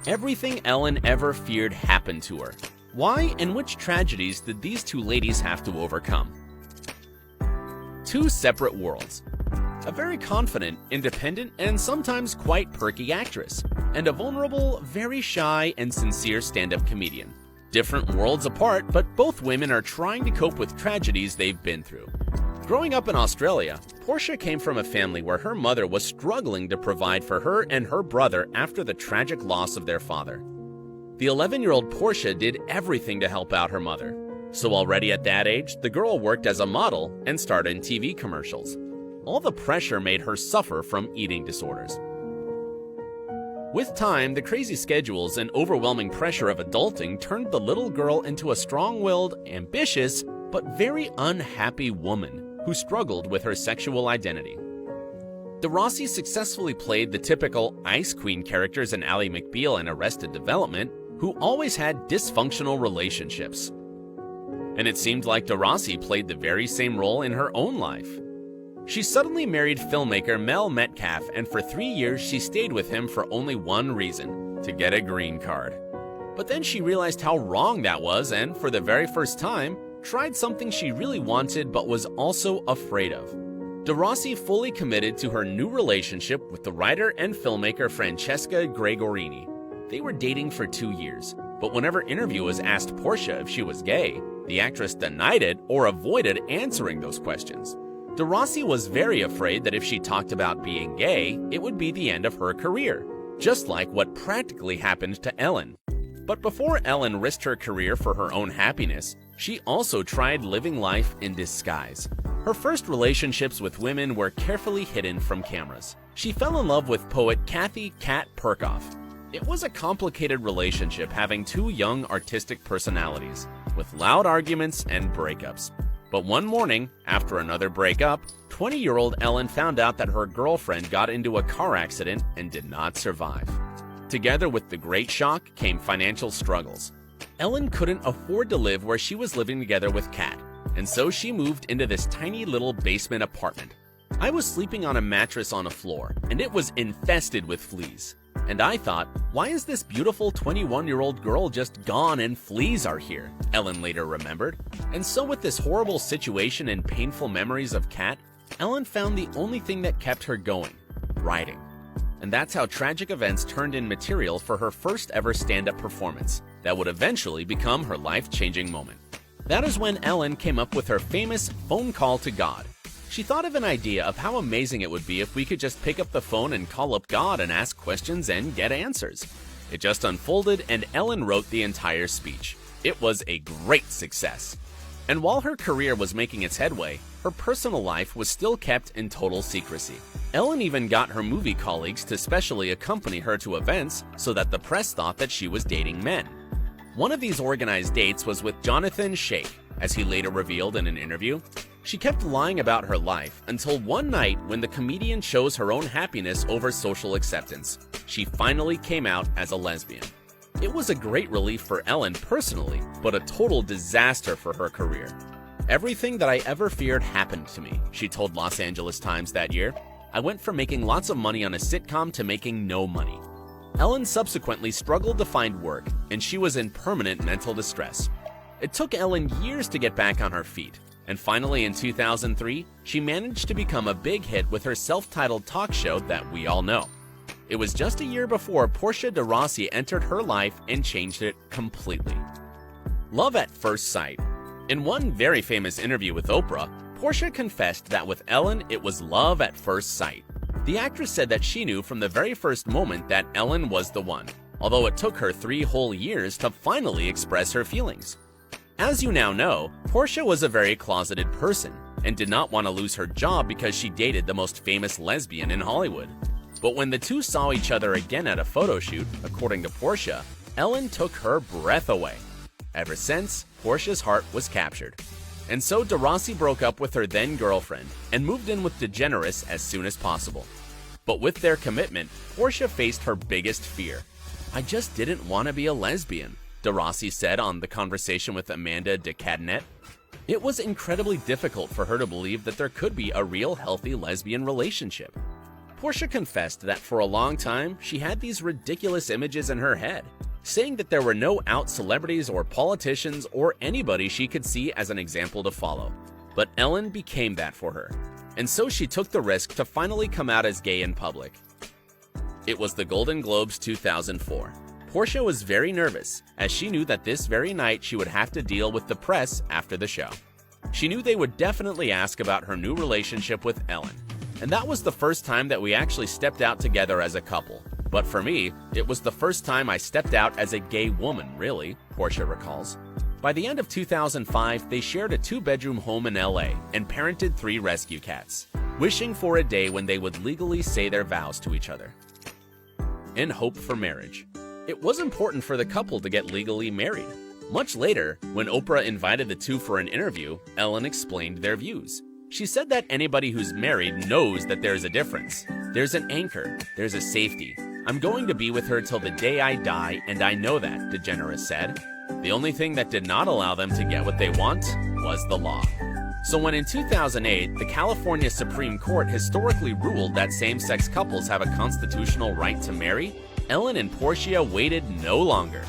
Everything Ellen ever feared happened to her. Why and which tragedies did these two ladies have to overcome? Two separate worlds. A very confident, independent, and sometimes quite perky actress, and a vulnerable, very shy, and sincere stand-up comedian. Different worlds apart, but both women are trying to cope with tragedies they've been through. Growing up in Australia, Portia came from a family where her mother was struggling to provide for her and her brother after the tragic loss of their father. The 11-year-old Portia did everything to help out her mother. So already at that age, the girl worked as a model and starred in TV commercials. All the pressure made her suffer from eating disorders. With time, the crazy schedules and overwhelming pressure of adulting turned the little girl into a strong-willed, ambitious, but very unhappy woman who struggled with her sexual identity. DeRossi successfully played the typical Ice Queen characters in Ally McBeal and Arrested Development, who always had dysfunctional relationships. And it seemed like DeRossi played the very same role in her own life. She suddenly married filmmaker Mel Metcalf, and for 3 years she stayed with him for only one reason: to get a green card. But then she realized how wrong that was and, for the very first time, tried something she really wanted but was also afraid of. DeRossi fully committed to her new relationship with the writer and filmmaker Francesca Gregorini. They were dating for 2 years, but whenever interviewers asked Portia if she was gay, the actress denied it or avoided answering those questions. DeRossi was very afraid that if she talked about being gay, it would be the end of her career, just like what practically happened to Ellen. But before Ellen risked her career for her own happiness, she also tried living life in disguise. Her first relationships with women were carefully hidden from cameras. She fell in love with poet Kathy "Kat" Perkoff. It was a complicated relationship, having two young artistic personalities, with loud arguments and breakups. But one morning, after another breakup, 20-year-old Ellen found out that her girlfriend got into a car accident and did not survive. Together with the great shock came financial struggles. Ellen couldn't afford to live where she was living together with Kat, and so she moved into this tiny little basement apartment. I was sleeping on a mattress on a floor, and it was infested with fleas. And I thought, why is this beautiful 21-year-old girl just gone and fleas are here? Ellen later remembered. And so with this horrible situation and painful memories of Kat, Ellen found the only thing that kept her going: writing. And that's how tragic events turned in material for her first ever stand-up performance that would eventually become her life-changing moment. That is when Ellen came up with her famous phone call to God. She thought of an idea of how amazing it would be if we could just pick up the phone and call up God and ask questions and get answers. It just unfolded, and Ellen wrote the entire speech. It was a great success. And while her career was making its headway, her personal life was still kept in total secrecy. Ellen even got her movie colleagues to specially accompany her to events so that the press thought that she was dating men. One of these organized dates was with Jonathan Schaech, as he later revealed in an interview. She kept lying about her life until one night when the comedian chose her own happiness over social acceptance. She finally came out as a lesbian. It was a great relief for Ellen personally, but a total disaster for her career. "Everything that I ever feared happened to me," she told Los Angeles Times that year. "I went from making lots of money on a sitcom to making no money." Ellen subsequently struggled to find work, and she was in permanent mental distress. It took Ellen years to get back on her feet, and finally in 2003, she managed to become a big hit with her self-titled talk show that we all know. It was just a year before Portia de Rossi entered her life and changed it completely. Love at first sight. In one very famous interview with Oprah, Portia confessed that with Ellen it was love at first sight. The actress said that she knew from the very first moment that Ellen was the one, although it took her 3 whole years to finally express her feelings. As you now know, Portia was a very closeted person and did not want to lose her job because she dated the most famous lesbian in Hollywood. But when the two saw each other again at a photo shoot, according to Portia, Ellen took her breath away. Ever since, Portia's heart was captured. And so de Rossi broke up with her then girlfriend and moved in with Degeneres as soon as possible. But with their commitment, Portia faced her biggest fear. "I just didn't want to be a lesbian," de Rossi said on The Conversation with Amanda de Cadenet. It was incredibly difficult for her to believe that there could be a real healthy lesbian relationship. Portia confessed that for a long time she had these ridiculous images in her head, saying that there were no out celebrities or politicians or anybody she could see as an example to follow. But Ellen became that for her, and so she took the risk to finally come out as gay in public. It was the Golden Globes 2004. Portia was very nervous, as she knew that this very night she would have to deal with the press after the show. She knew they would definitely ask about her new relationship with Ellen, and that was the first time that we actually stepped out together as a couple. But for me, it was the first time I stepped out as a gay woman, really, Portia recalls. By the end of 2005, they shared a 2-bedroom home in LA and parented 3 rescue cats, wishing for a day when they would legally say their vows to each other and hope for marriage. It was important for the couple to get legally married. Much later, when Oprah invited the two for an interview, Ellen explained their views. She said that anybody who's married knows that there's a difference. There's an anchor, there's a safety. I'm going to be with her till the day I die, and I know that, Degeneres said. The only thing that did not allow them to get what they want was the law. So when in 2008, the California Supreme Court historically ruled that same-sex couples have a constitutional right to marry, Ellen and Portia waited no longer.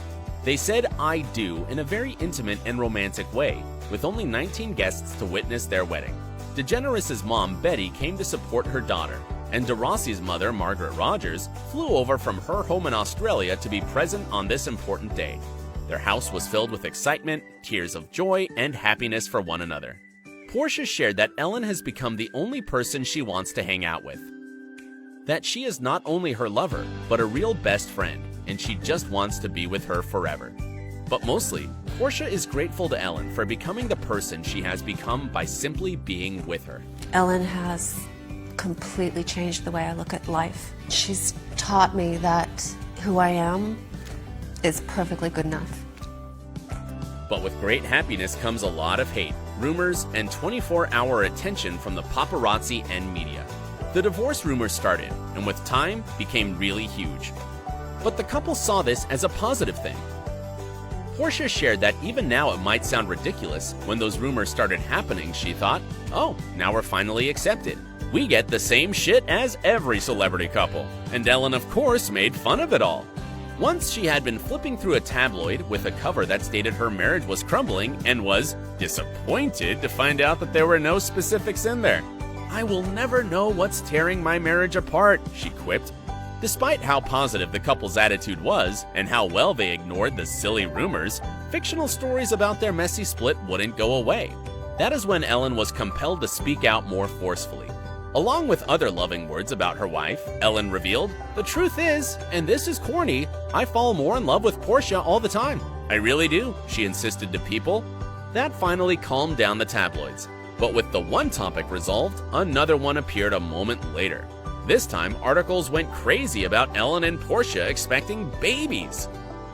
They said "I do" in a very intimate and romantic way, with only 19 guests to witness their wedding. Degeneres' mom, Betty, came to support her daughter, and DeRossi's mother, Margaret Rogers, flew over from her home in Australia to be present on this important day. Their house was filled with excitement, tears of joy, and happiness for one another. Portia shared that Ellen has become the only person she wants to hang out with. That she is not only her lover, but a real best friend, and she just wants to be with her forever. But mostly, Portia is grateful to Ellen for becoming the person she has become by simply being with her. Ellen has completely changed the way I look at life. She's taught me that who I am is perfectly good enough. But with great happiness comes a lot of hate, rumors, and 24-hour attention from the paparazzi and media. The divorce rumors started, and with time, became really huge. But the couple saw this as a positive thing. Portia shared that even now it might sound ridiculous, when those rumors started happening, she thought, oh, now we're finally accepted. We get the same shit as every celebrity couple. And Ellen, of course, made fun of it all. Once she had been flipping through a tabloid with a cover that stated her marriage was crumbling and was disappointed to find out that there were no specifics in there. I will never know what's tearing my marriage apart, she quipped. Despite how positive the couple's attitude was and how well they ignored the silly rumors, fictional stories about their messy split wouldn't go away. That is when Ellen was compelled to speak out more forcefully. Along with other loving words about her wife, Ellen revealed, "The truth is, and this is corny, I fall more in love with Portia all the time. I really do," she insisted to People. That finally calmed down the tabloids. But with the one topic resolved, another one appeared a moment later. This time, articles went crazy about Ellen and Portia expecting babies.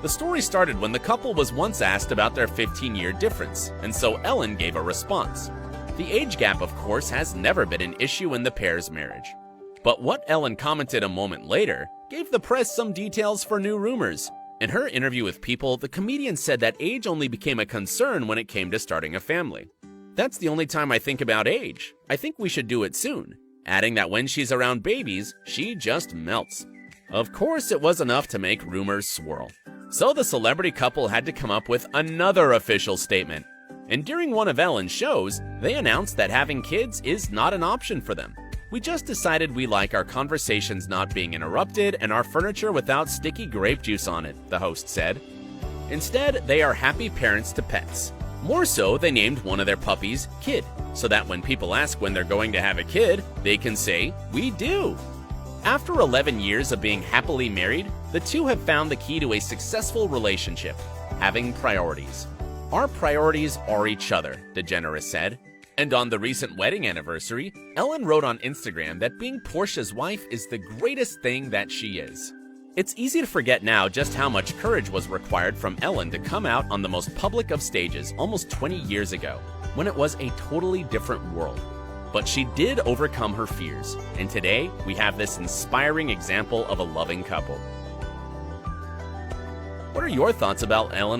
The story started when the couple was once asked about their 15-year difference, and so Ellen gave a response. The age gap, of course, has never been an issue in the pair's marriage. But what Ellen commented a moment later gave the press some details for new rumors. In her interview with People, the comedian said that age only became a concern when it came to starting a family. "That's the only time I think about age. I think we should do it soon," adding that when she's around babies, she just melts. Of course, it was enough to make rumors swirl. So the celebrity couple had to come up with another official statement. And during one of Ellen's shows, they announced that having kids is not an option for them. "We just decided we like our conversations not being interrupted and our furniture without sticky grape juice on it," the host said. Instead, they are happy parents to pets. More so, they named one of their puppies Kid, so that when people ask when they're going to have a kid, they can say, "We do." After 11 years of being happily married, the two have found the key to a successful relationship: having priorities. "Our priorities are each other," Degeneres said. And on the recent wedding anniversary, Ellen wrote on Instagram that being Portia's wife is the greatest thing that she is. It's easy to forget now just how much courage was required from Ellen to come out on the most public of stages almost 20 years ago, when it was a totally different world. But she did overcome her fears, and today we have this inspiring example of a loving couple. What are your thoughts about Ellen and